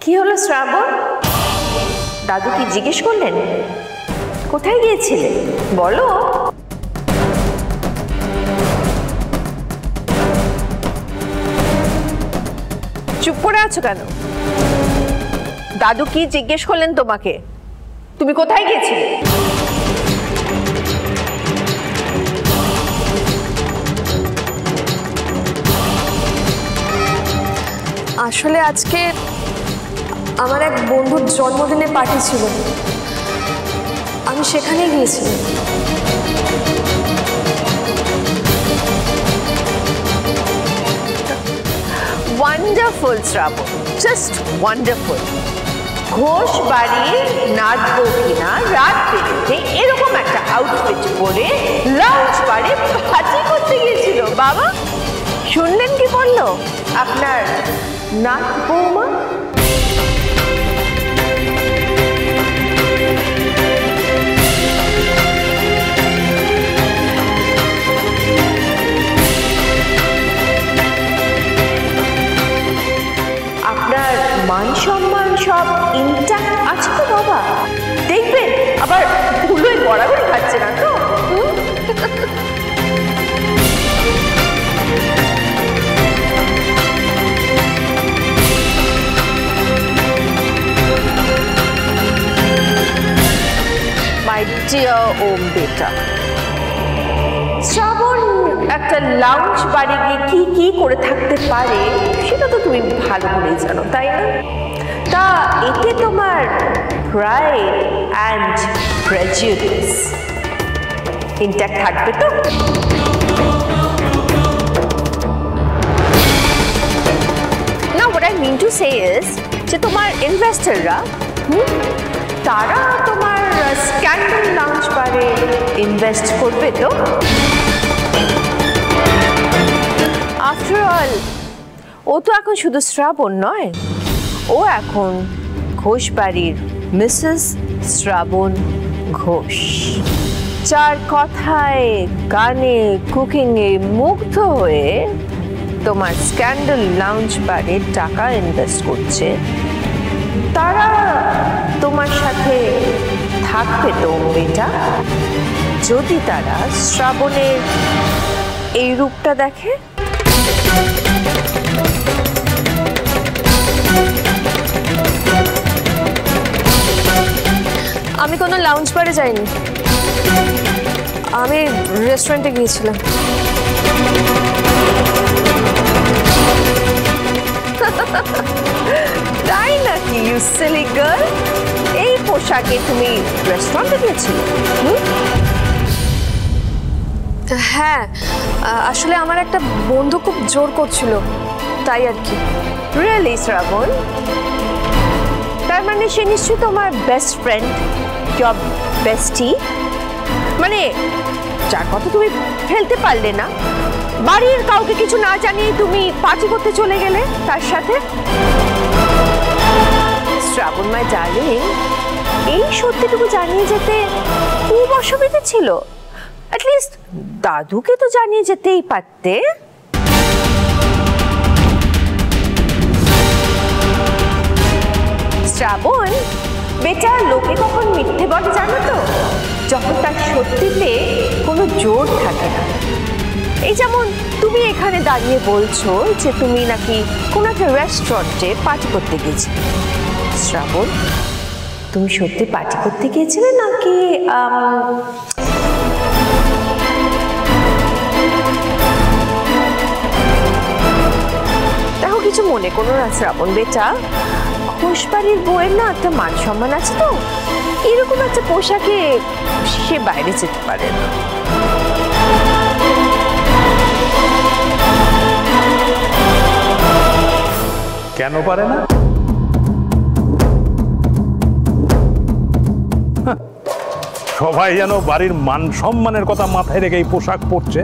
কি হলো শ্রাবণ? দাদু কি জিজ্ঞেস করলেন? কোথায় গিয়েছিলে বলো। চুপ করে আছো কেন? দাদু কি জিজ্ঞেস করলেন তোমাকে? তুমি কোথায় গিয়েছিলে? আসলে আজকে আমার এক বন্ধুর জন্মদিনে পার্টি ছিল, আমি সেখানে গিয়েছিলাম। ওয়ান্ডারফুল শ্রাবণ, জাস্ট ওয়ান্ডারফুল। ঘোষ বাড়ির নাচবো কিনা রাত বেরোতে এরকম একটা আউটফিট পরে লাউঞ্জ বারে পার্টি করতে গিয়েছিল। বাবা শুনলেন কি বললো আপনার নাচ বৌমা? আপনার মান সম্মান সব ইনট্যাক্ট আছে তো বাবা? দেখবেন আবার ভুলোয় গড়াগড়ি খাচ্ছে না তো? মাই ডিয়ার ওম বেটা, শ্রাবণ একটা লাউঞ্জ বাড়ি গিয়ে কি কি করে থাকতে পারে সেটা তো তুমি ভালো করেই জানো, তাই না? তা এতে তোমার প্রাইড অ্যান্ড প্রেজুডিস ইনট্যাক্ট থাকবে তো? না, what I mean to say is যে তোমার ইনভেস্টররা তারা তোমার স্ক্যান্ডাল লাউঞ্জ বারে ইনভেস্ট করবে তো? আফটার অল ও তো এখন শুধু শ্রাবণ নয়, ও এখন ঘোষ বাড়ির মিসেস শ্রাবণ ঘোষ, যার কথায় গানে কুকিংয়ে মুগ্ধ হয়ে তোমার স্ক্যান্ডাল লাউঞ্জ বারে টাকা ইনভেস্ট করছে। তারা তোমার সাথে থাকবে তো বেটা, যদি তারা শ্রাবণের এই রূপটা দেখে? আমি কোনো লাউঞ্জ বারে যাইনি, আমি রেস্টুরেন্টে গিয়েছিলাম। তাই নাকি? ইউ সিলি গার্ল, এই পোশাকে তুমি রেস্টুরেন্টে গিয়েছিলে? হ্যাঁ, আসলে আমার একটা বন্ধু খুব জোর করছিল, তাই আর কি। রিয়েলি শ্রাবণ? তার মানে সে নিশ্চয়ই তোমার বেস্ট ফ্রেন্ড, ইয়োর বেস্টি, মানে যার কথা তুমি ফেলতে পারলে না, বাড়ির কাউকে কিছু না জানিয়ে তুমি পার্টি করতে চলে গেলে তার সাথে। শ্রাবণ মাই ডার্লিং, এই সত্যিটুকু জানিয়ে যেতে খুব অসুবিধা ছিল। অ্যাটলিস্ট দাদুকে তো জানিয়ে যেতেই পারতে। শ্রাবণ বেটা, লোকে কখন মিথ্যে বলে জানো তো? যখন তার সত্যিতে কোনো জোর থাকে না। এই যেমন তুমি এখানে দাঁড়িয়ে বলছো যে তুমি নাকি কোনো একটা রেস্টুরেন্টে পার্টি করতে গিয়েছিলে। শ্রাবণ, তুমি সত্যি পার্টি করতে গিয়েছিলে নাকি দেখো, কিছু মনে করো না শ্রাবণ বেটা, ঘোষ বাড়ির বউয়ের না একটা মান সম্মান আছে তো, এরকম একটা পোশাকে সে বাইরে যেতে পারে না। কেন পারে না? সবাই যেন বাড়ির মান সম্মানের কথা মাথায় রেখে এই পোশাক পরছে।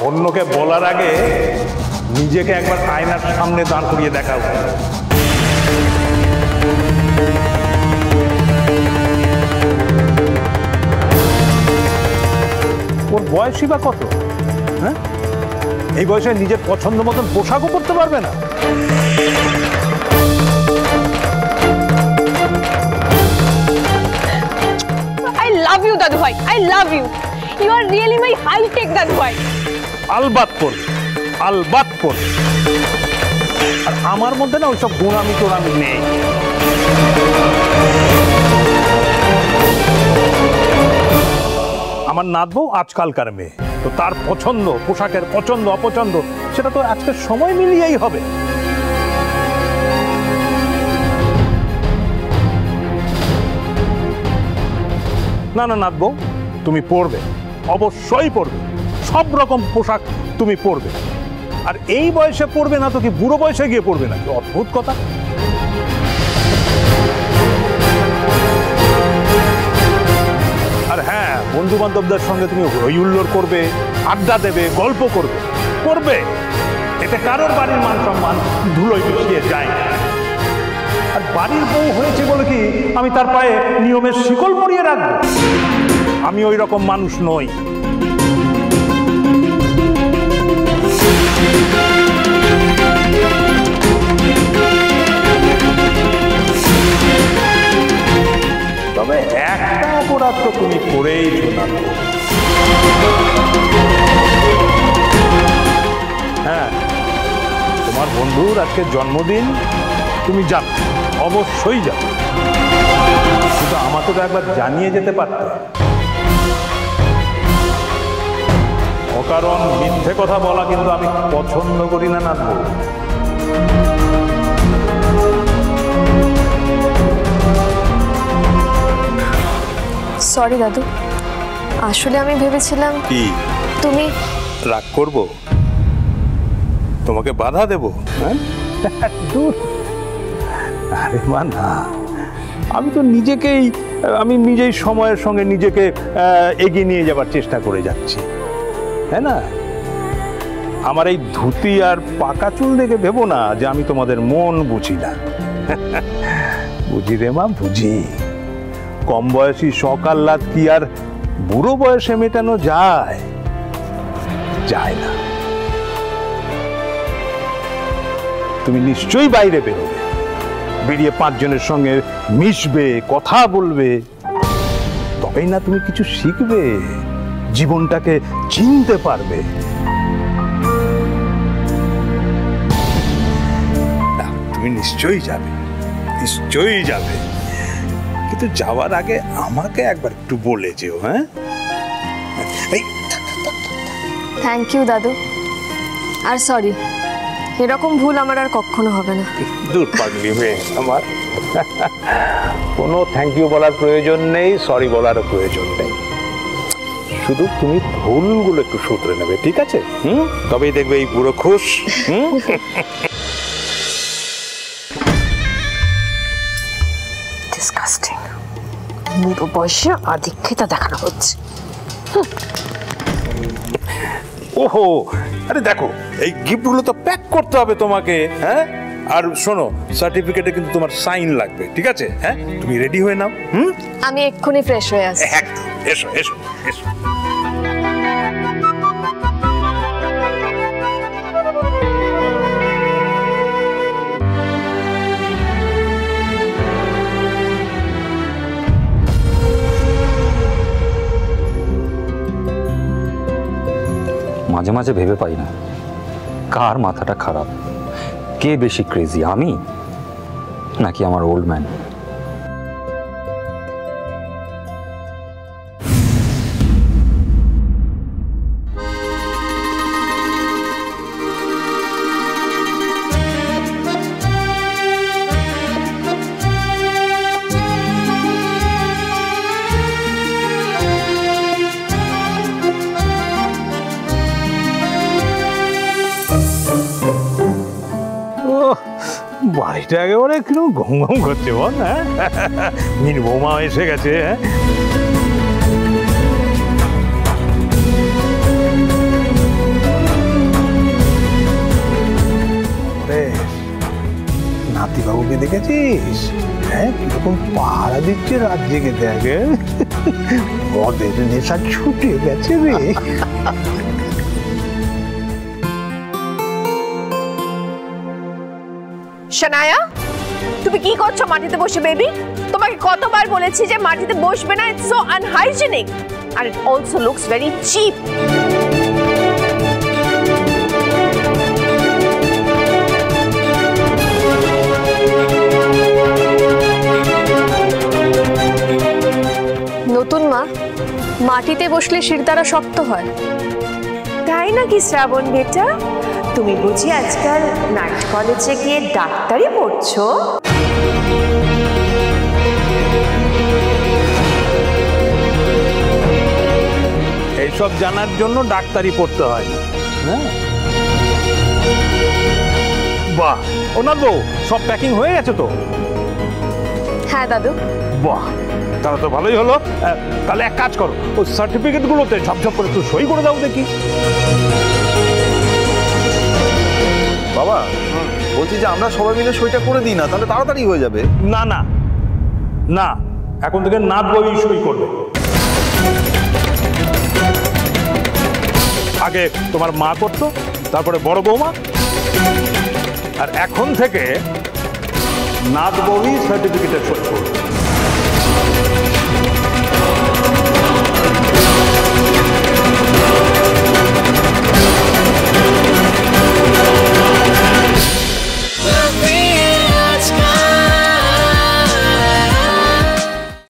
অন্যকে বলার আগে নিজেকে একবার আয়নার সামনে দাঁড় করিয়ে দেখা উচিত। ওর বয়সই বা কত? হ্যাঁ, এই বয়সে নিজের পছন্দ মতন পোশাকও পরতে পারবে না। I love you, দাদু ভাই। I love you. You are really my high tech, দাদু ভাই। আলবাত পড়বে, আলবাত পড়বে। আর আমার মধ্যে না ওইসব গুণামি টোড়ামি নেই। আমার নাতবো আজকালকার মেয়ে, তো তার পছন্দ, পোশাকের পছন্দ অপছন্দ সেটা তো আজকের সময় মিলিয়েই হবে। না না নাতবো, তুমি পরবে, অবশ্যই পরবে, সব রকম পোশাক তুমি পরবে। আর এই বয়সে পড়বে না তো কি বুড়ো বয়সে গিয়ে পড়বে না? অদ্ভুত কথা। আর হ্যাঁ, বন্ধু বান্ধবদের সঙ্গে তুমি হই হুল্লোড় করবে, আড্ডা দেবে, গল্প করবে, করবে। এতে কারোর বাড়ির মান সম্মান ধুলোয় মিশিয়ে যায় না। আর বাড়ির বউ হয়েছে বলে কি আমি তার পায়ে নিয়মের শিকল পরিয়ে রাখবো? আমি ওই রকম মানুষ নই। তবে একটা অপরাধ তো তুমি করেইছো না। হ্যাঁ, তোমার বন্ধুর আজকে জন্মদিন, তুমি যাবে, অবশ্যই যাবে, কিন্তু আমাকে তো একবার জানিয়ে যেতে পারতে। অকারণ মিথ্যে কথা বলা কিন্তু আমি পছন্দ করি না নাতবো। সরি দাদু, আসলে আমি ভেবেছিলাম কি তুমি রাগ করব, তোমাকে বাধা দেব? হ্যাঁ, আরে মা না, আমি তো আমি নিজেই সময়ের সঙ্গে নিজেকে এগিয়ে নিয়ে যাবার চেষ্টা করে যাচ্ছি, তাই না? আমার এই ধুতি আর পাকা চুল দেখে ভেবো না যে আমি তোমাদের মন বুঝি না। বুঝি রে মা, বুঝি। কম বয়সী শখ আহ্লাদ কি আর বুড়ো বয়সে মেটানো যায়? যায় না। তুমি নিশ্চয়ই বাইরে বেরোবে, বেরিয়ে 5 জনের সঙ্গে মিশবে, কথা বলবে, তবেই না তুমি কিছু শিখবে, জীবনটাকে চিনতে পারবে। তুমি নিশ্চয়ই যাবে, নিশ্চয়ই যাবে, কিন্তু যাওয়ার আগে আমাকে একবার একটু বলে যেও। হ্যাঁ, থ্যাংক ইউ দাদু। আর সরি, এরকম ভুল আমার আর কখনো হবে না। দূর পাগলি মেয়ে আমার, কোনো থ্যাংক ইউ বলার প্রয়োজন নেই, সরি বলারও প্রয়োজন নেই। শুধু তুমি ভুলগুলো একটু শুধরে নেবে, ঠিক আছে? তবেই দেখবে এই পুরো খুশ। ডিসকাস্টিং, বুড়ো বয়সে আধিক্যতা দেখানো হচ্ছে। ওহো, আরে দেখো, এই গিফটগুলো তো প্যাক করতে হবে তোমাকে। হ্যাঁ, আর শোনো, সার্টিফিকেটে কিন্তু তোমার সাইন লাগবে, ঠিক আছে? হ্যাঁ, তুমি রেডি হয়ে নাও। আমি এক্ষুনি ফ্রেশ হয়ে আসছি। এসো এসো এসো। মাঝে মাঝে ভেবে পাই না কার মাথাটা খারাপ, কে বেশি ক্রেজি, আমি নাকি আমার ওল্ড ম্যান। বাড়িটা একেবারে কিরকম ঘুম ঘুম করছে বল। হ্যাঁ, মিন বৌমা এসে গেছে। নাতিবাবুকে দেখে দেখেছিস? হ্যাঁ, কিরকম পাহারা দিচ্ছে রাত জেগে, দেখে মদের নেশা ছুটে গেছে রে। শানায়া, তুমি কি করছো মাটিতে বসে বেবি? তোমাকে কতবার বলেছি যে মাটিতে বসবে না, it's so unhygienic and it also looks very cheap. নতুন মা, মাটিতে বসলে শিরদাঁড়া শক্ত হয়। তাই নাকি শ্রাবণ বেটা? তুমি বুঝি আজকাল নাইট কলেজে গিয়ে ডাক্তারি পড়ছো? এইসব জানার জন্য ডাক্তারি পড়তে হয়। হ্যাঁ, বাহ ওনার বউ, সব প্যাকিং হয়ে গেছে তো? হ্যাঁ দাদু। বাহ, তাহলে তো ভালোই হলো। তাহলে এক কাজ করো, ওই সার্টিফিকেটগুলোতে ঝপঝপ করে একটু সই করে দাও দেখি। বাবা, বলছি যে আমরা সবাই মিলে সইটা করে দিই না, তাহলে তাড়াতাড়ি হয়ে যাবে। না না না, এখন থেকে নাত বই সই করবে। আগে তোমার মা করতো, তারপরে বড় বৌমা, আর এখন থেকে নাত বউই সার্টিফিকেটের সই করবে।